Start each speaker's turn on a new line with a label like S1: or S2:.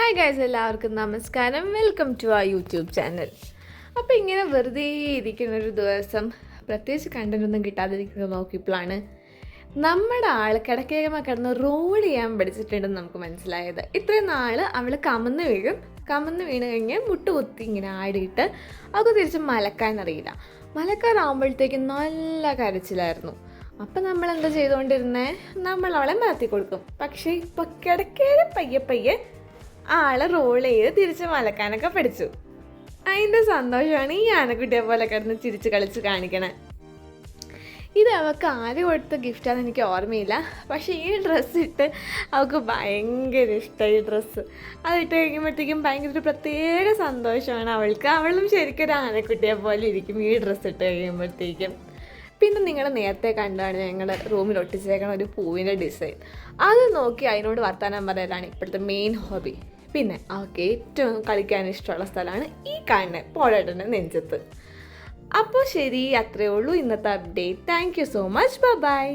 S1: Hi guys, എല്ലാവർക്കും നമസ്കാരം. Welcome to ആ യൂട്യൂബ് ചാനൽ. അപ്പോൾ ഇങ്ങനെ വെറുതെ ഇരിക്കുന്നൊരു ദിവസം പ്രത്യേകിച്ച് കണ്ടൻറ്റൊന്നും കിട്ടാതിരിക്കുന്നത് നോക്കിയപ്പോഴാണ് നമ്മുടെ ആൾ കിടക്കേമ കിടന്ന് റോൾ ചെയ്യാൻ പഠിച്ചിട്ടുണ്ടെന്ന് നമുക്ക് മനസ്സിലായത്. ഇത്രയും നാൾ അവൾ കമന്ന് വീണ് കഴിഞ്ഞ് മുട്ടുകുത്തി ഇങ്ങനെ ആടിയിട്ട് അവൾക്ക് തിരിച്ച് മലക്കാനറിയില്ല. മലക്കാറാകുമ്പോഴത്തേക്കും നല്ല കരച്ചിലായിരുന്നു. അപ്പം നമ്മൾ എന്താ ചെയ്തുകൊണ്ടിരുന്നത്, നമ്മൾ അവളെ മാറ്റി കൊടുക്കും. പക്ഷേ ഇപ്പോൾ കിടക്കേരെ പയ്യെ ആളെ റോൾ ചെയ്ത് തിരിച്ച് മലക്കാനൊക്കെ പഠിച്ചു. അതിൻ്റെ സന്തോഷമാണ് ഈ ആനക്കുട്ടിയെ പോലെ കിടന്ന് ചിരിച്ച് കളിച്ച് കാണിക്കണേ. ഇത് അവൾക്ക് ആര് കൊടുത്ത ഗിഫ്റ്റാണെന്ന് എനിക്ക് ഓർമ്മയില്ല. പക്ഷേ ഈ ഡ്രസ്സ് ഇട്ട് അവൾക്ക് ഭയങ്കര ഇഷ്ടമായി. ഈ ഡ്രസ്സ് അതിട്ട് കഴിയുമ്പോഴത്തേക്കും ഭയങ്കര ഒരു പ്രത്യേക സന്തോഷമാണ് അവൾക്ക്. അവളും ശരിക്കും ഒരു ആനക്കുട്ടിയെ പോലെ ഇരിക്കും ഈ ഡ്രസ്സ് ഇട്ട് കഴിയുമ്പോഴത്തേക്കും. പിന്നെ നിങ്ങൾ നേരത്തെ കണ്ടാണ് ഞങ്ങളുടെ റൂമിൽ ഒട്ടിച്ചേക്കണ ഒരു പൂവിൻ്റെ ഡിസൈൻ. അത് നോക്കി അതിനോട് വർത്താനം പറയലാണ് ഇപ്പോഴത്തെ മെയിൻ ഹോബി. പിന്നെ അവൾക്ക് ഏറ്റവും കളിക്കാൻ ഇഷ്ടമുള്ള സ്ഥലമാണ് ഈ കാണുന്നത് പോളേട്ടൻ്റെ നെഞ്ചത്ത്. അപ്പോൾ ശരി, അത്രയേ ഉള്ളൂ ഇന്നത്തെ update. Thank you so much. By.